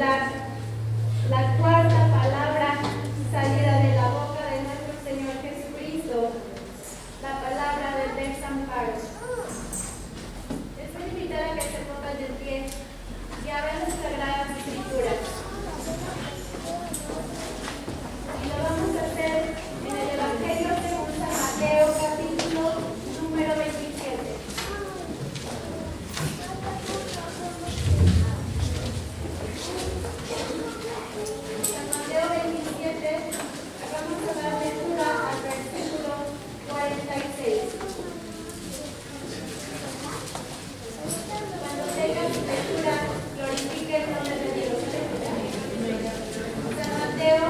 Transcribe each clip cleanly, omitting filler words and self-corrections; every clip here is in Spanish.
titular La cuarta palabra salida de la boca de nuestro Señor Jesucristo, la palabra del desamparo. Les voy a invitar a que se pongan de pie y abran las Sagradas Escrituras. Y lo vamos a hacer en el Evangelio según San Mateo, capítulo número 27. San Mateo 27, vamos a dar lectura al versículo 46. Cuando tengan su lectura, glorifique el nombre de Dios. San Mateo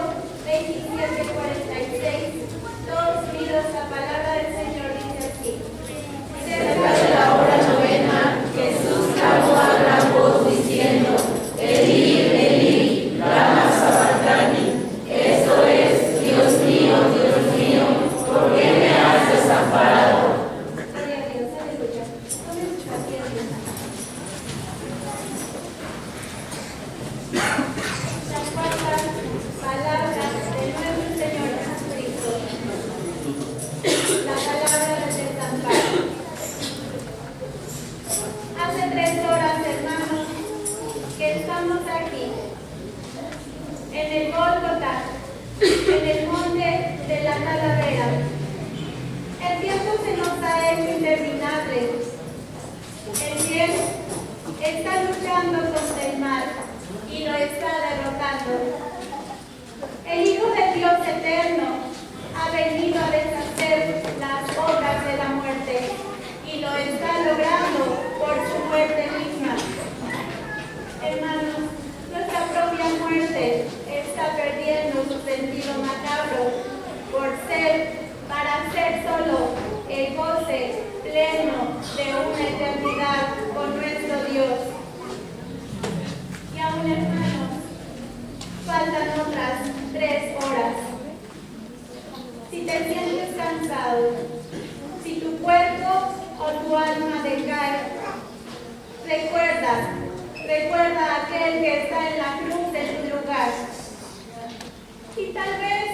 27, 46. Todos unidos, la palabra del Señor dice así. Cerca de la hora novena, Jesús clamó a gran voz diciendo: Elí, Elí, lama sabactani. Esto es: Dios mío, ¿por qué me has desamparado? Gloria a Dios, aleluya. Tomen sus asientos. La cuarta palabra de nuestro Señor Jesucristo, la palabra del desamparo. Hace 3 horas, hermanos, que estamos aquí, en el Gólgota, en el monte de la Calavera. El tiempo se nos ha hecho interminable. El bien está luchando contra el mal y lo está derrotando. El Hijo de Dios eterno ha venido a deshacer las obras de la muerte y lo está logrando por su muerte misma. Hermanos, nuestra propia muerte está perdiendo su sentido macabro para ser solo el goce pleno de una eternidad con nuestro Dios. Y aún, hermanos, faltan otras 3 horas. Si te sientes cansado, si tu cuerpo o tu alma decae, recuerda a aquel que está en la cruz de tu lugar. Y tal vez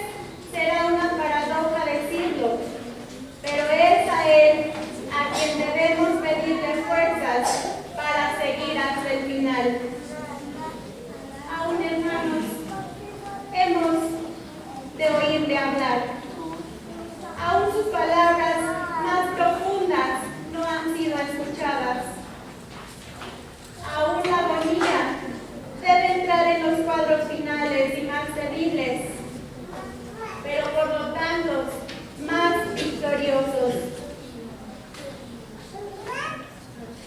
será una paradoja decirlo, pero es a Él a quien debemos pedirle fuerzas para seguir hasta el final. Aún, hermanos, hemos de oírle hablar. Aún sus palabras más profundas no han sido escuchadas. Aún la agonía debe entrar en los cuadros finales y más terribles, pero por lo tanto más victoriosos.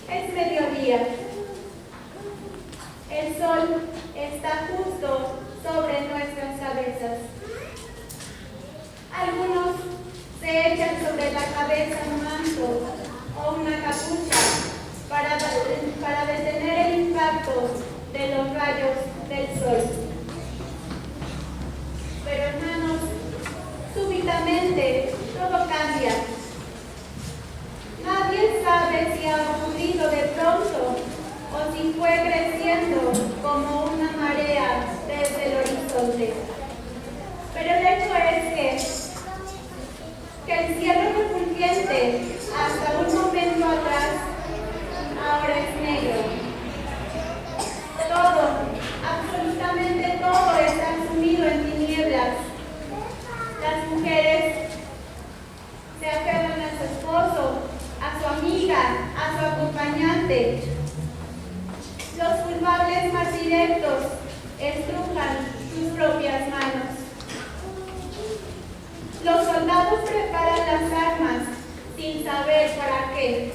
Es mediodía. El sol está justo sobre nuestras cabezas. Algunos se echan sobre la cabeza un manto o una capucha para detener el impacto de los rayos del sol. Pero, hermanos, súbitamente todo cambia. Nadie sabe si ha ocurrido de pronto o si fue creciendo como una marea desde el horizonte. Pero el hecho es que el cielo refulgente hasta un momento atrás ahora es negro. Todo, absolutamente todo está sumido en tinieblas. Las mujeres se aferran a su esposo, a su amiga, a su acompañante. Los culpables más directos estrujan sus propias manos. Los soldados preparan las armas sin saber para qué.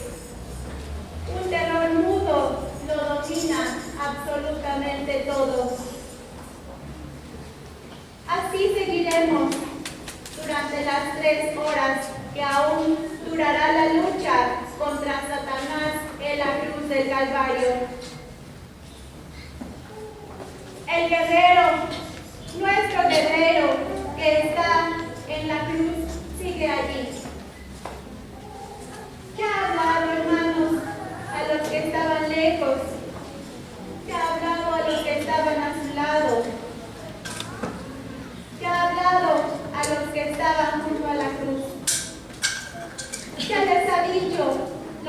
Un terror mudo lo domina absolutamente todo. Así seguiremos durante las 3 horas que aún durará la lucha contra Satanás en la cruz del Calvario. El guerrero, nuestro guerrero que está en la cruz, sigue allí. ¿Qué ha hablado, hermanos, a los que estaban lejos? ¿Qué ha hablado a los que estaban a su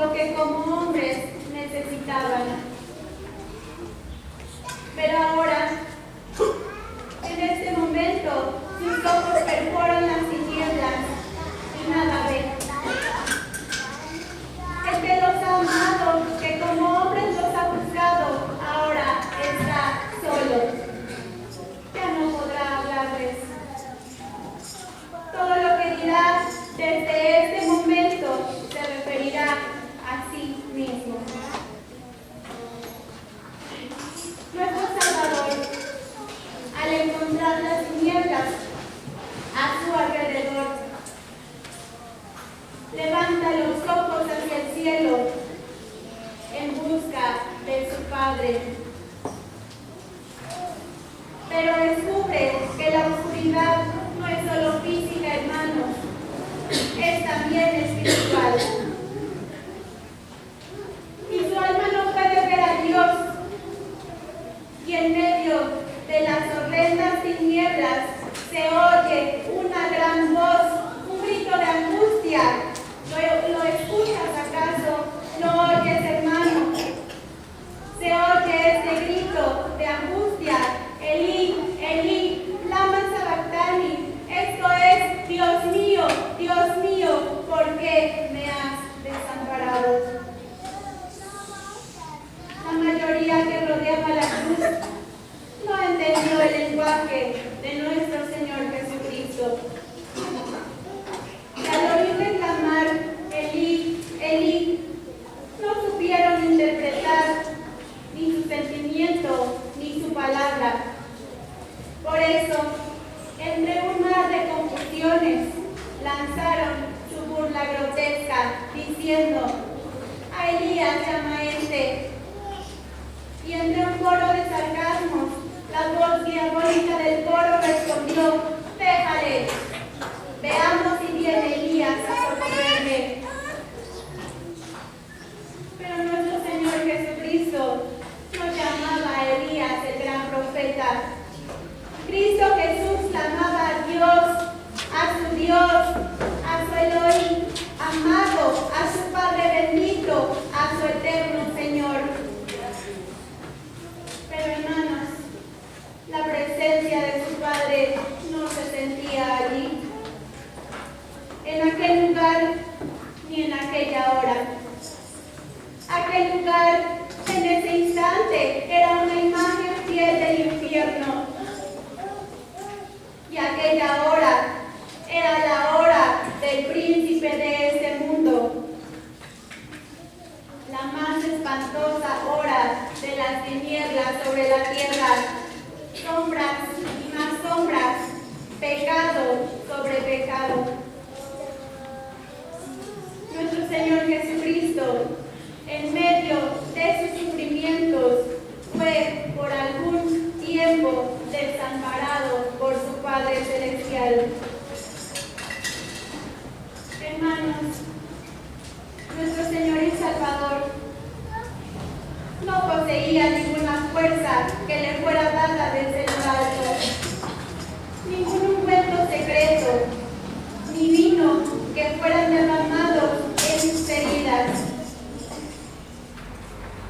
lo que como hombres necesitaban. Pero ahora, en este momento, sus ojos perforan las tinieblas y nada ven. El que los ha amado, que como hombres los ha buscado, ahora está solo. Ya no podrá hablarles. Todo lo que dirá desde este momento se referirá a sí mismo. Nuestro Salvador, al encontrar las tinieblas a su alrededor, levanta los ojos hacia el cielo en busca de su Padre. Pero descubre que la oscuridad no es solo física, hermanos, es también espiritual. Y su alma no puede ver a Dios. Y en medio de las horrendas tinieblas se oye una gran voz, un grito de angustia. ¿Lo escuchas acaso? ¿Lo oyes, hermano? Se oye este grito de angustia. Elí, Elí, lama sabactani. Esto es, Dios mío, ¿por qué me has desamparado? La mayoría que rodeaba la cruz no entendió el lenguaje de nuestro Señor Jesucristo. Y al oírle clamar, Elí, Elí, no supieron interpretar ni su sentimiento ni su palabra. Por eso, entre un mar de confusiones, lanzaron su burla grotesca, diciendo: a Elías llama este. Y entre un coro de sarcasmos, la voz diabólica del coro respondió: déjale, veamos si viene Elías a socorrerme. Pero nuestro Señor Jesucristo no llamaba a Elías el gran profeta. Cristo Jesús clamaba a Dios, a su Elohim, amado, a su Padre bendito, a su eterno Señor. Pero hermanos, la presencia de su Padre no se sentía allí, en aquel lugar ni en aquella hora. Aquel lugar, en ese instante, era una imagen fiel del infierno. Y aquella hora era la hora del príncipe de este mundo, la más espantosa hora de las tinieblas sobre la tierra, sombras y más sombras, pecado sobre pecado. Nuestro Señor Jesucristo, en medio de sus sufrimientos, fue por algún tiempo desamparado por su Padre Celestial. Hermanos, nuestro Señor y Salvador no poseía ninguna fuerza que le fuera dada desde lo alto, ningún ungüento secreto, ni vino que fueran derramados en sus heridas,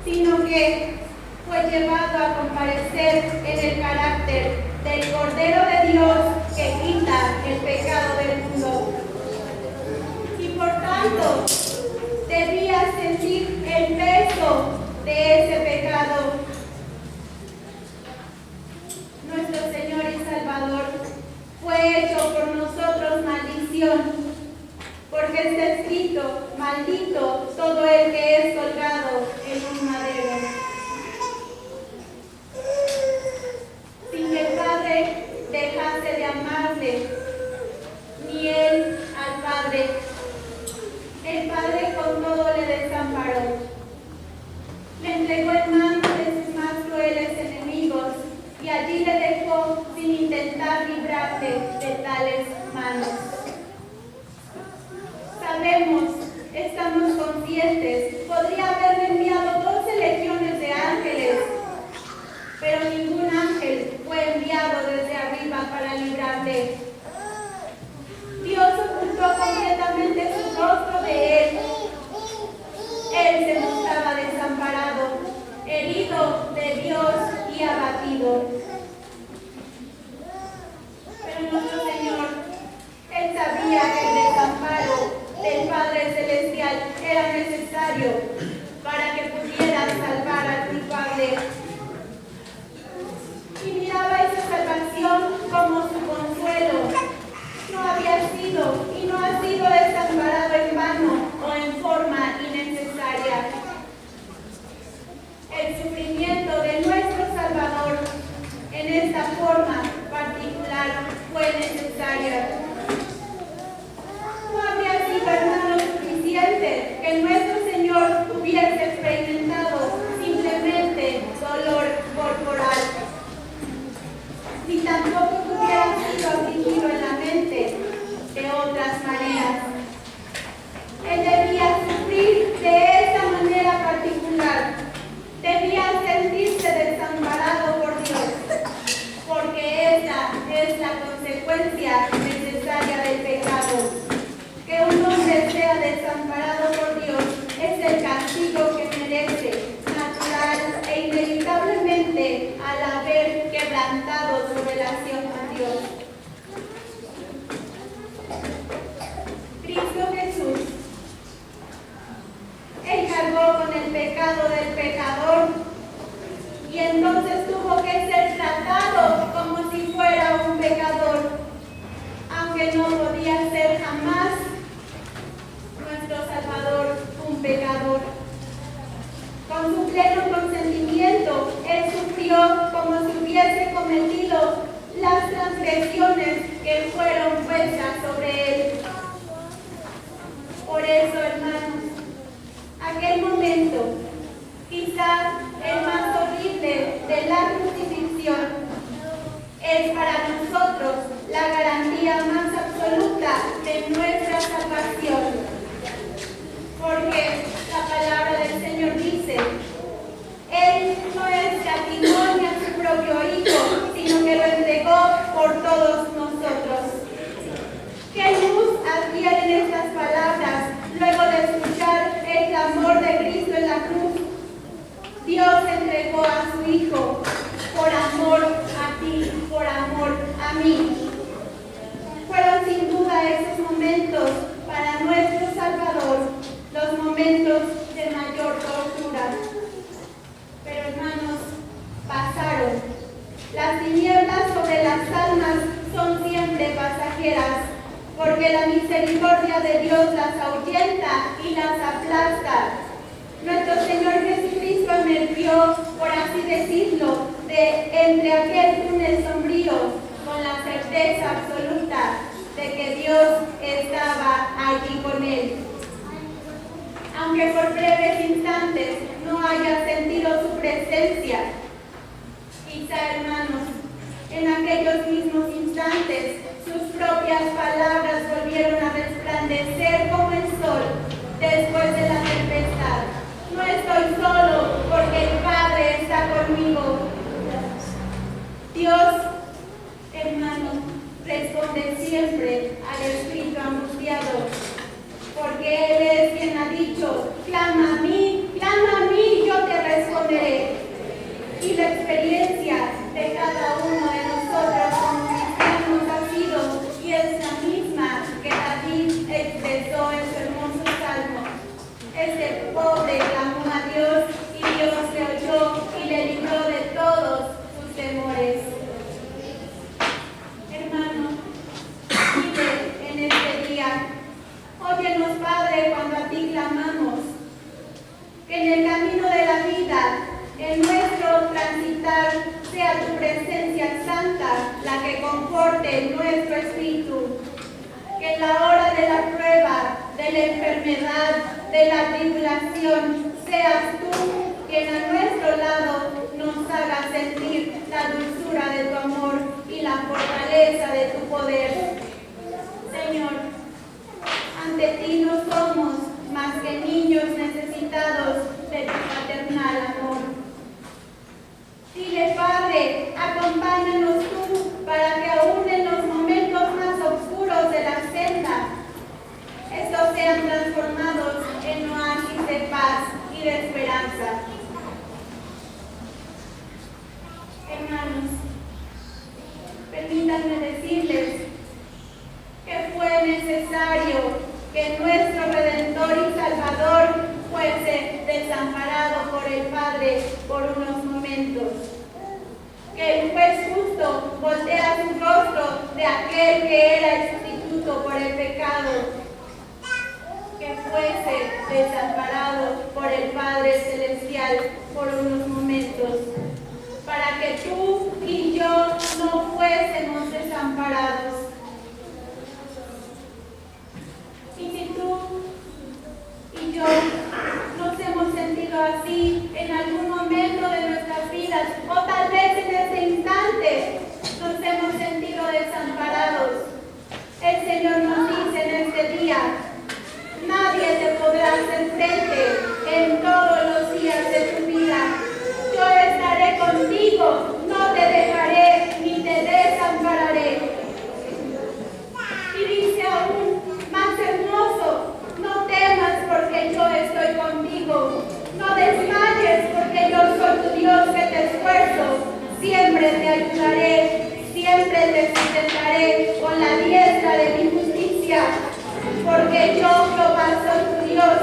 sino que fue llevado a comparecer en el carácter del Cordero de Dios que quita el pecado del mundo. Y por tanto, debía sentir el peso de ese pecado. Nuestro Señor y Salvador fue hecho por nosotros maldición, porque está escrito: maldito todo el que es colgado en un madero. Sin que el Padre dejase de amarle, ni él al Padre. El Padre con todo le desamparó. Le entregó en manos de sus más crueles enemigos y allí le dejó sin intentar librarse de tales manos. Sabemos, estamos conscientes, podría haberle enviado 12 legiones de ángeles, pero ningún ángel fue enviado desde arriba para librarle. Dios ocultó completamente su rostro de él cometido las transgresiones que fueron puestas sobre él. Por eso, hermanos, aquel momento, quizás el más horrible de la crucifixión, es para nosotros la garantía más absoluta de nuestra salvación. Porque la palabra del Señor dice, Él no escatimó a su propio Hijo, sino que lo entregó por todos nosotros. ¿Qué luz adquieren estas palabras luego de escuchar el clamor de Cristo en la cruz? Dios entregó a su Hijo por amor a ti, por amor a mí. Fueron sin duda esos momentos para nuestro Salvador, los momentos de mayor tortura. Pero hermanos, pasaron. Las tinieblas sobre las almas son siempre pasajeras, porque la misericordia de Dios las ahuyenta y las aplasta. Nuestro Señor Jesucristo emergió, por así decirlo, de entre aquel túnel sombrío, con la certeza absoluta de que Dios estaba allí con él. Aunque por breves instantes no haya sentido su presencia, quizá, hermanos, en aquellos mismos instantes sus propias palabras volvieron a resplandecer como el sol después de la tempestad. No estoy solo porque el Padre está conmigo. Dios, hermanos, responde siempre al espíritu angustiado, porque Él es quien ha dicho, clama a mí, yo te responderé. Y la experiencia de cada uno de nosotros como cristianos ha sido y es la misma que David expresó en su hermoso salmo. Este pobre clamó a Dios y Dios le oyó y le libró de todos sus temores. Hermano, vive en este día. Óyenos, Padre, cuando a ti clamamos. Que en el camino de la vida, en nuestro transitar, sea tu presencia santa la que conforte nuestro espíritu. Que en la hora de la prueba, de la enfermedad, de la tribulación, seas tú quien a nuestro lado nos haga sentir la dulzura de tu amor y la fortaleza de tu poder. Señor, ante ti no somos más que niños necesitados de tu paternal amor. Dile, Padre, acompáñanos tú para que aún en los momentos más oscuros de la senda, estos sean transformados en oasis de paz y de esperanza. Hermanos, permítanme decirles que fue necesario que nuestro Redentor y Salvador fuese desamparado por el Padre por unos momentos. Que el juez justo voltea su rostro de aquel que era el sustituto por el pecado. Que fuese desamparado por el Padre Celestial por unos momentos, para que tú y yo no fuésemos desamparados. Y si tú y yo nos hemos sentido así en algún momento de nuestras vidas, o tal vez en este instante nos hemos sentido desamparados, el Señor nos dice en este día, nadie te podrá hacer frente en todos los días de tu vida. Yo estaré contigo, no te dejaré ni te desampararé. Y dice aún más hermoso, no temas porque yo estoy contigo. No desmayes porque yo soy tu Dios que te esfuerzo. Siempre te ayudaré, siempre te sustentaré con la diestra de mi justicia. Porque yo, Jehová, soy tu Dios,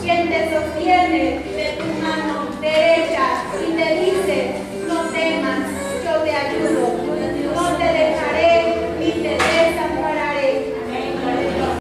quien te sostiene de tu mano derecha y te dice,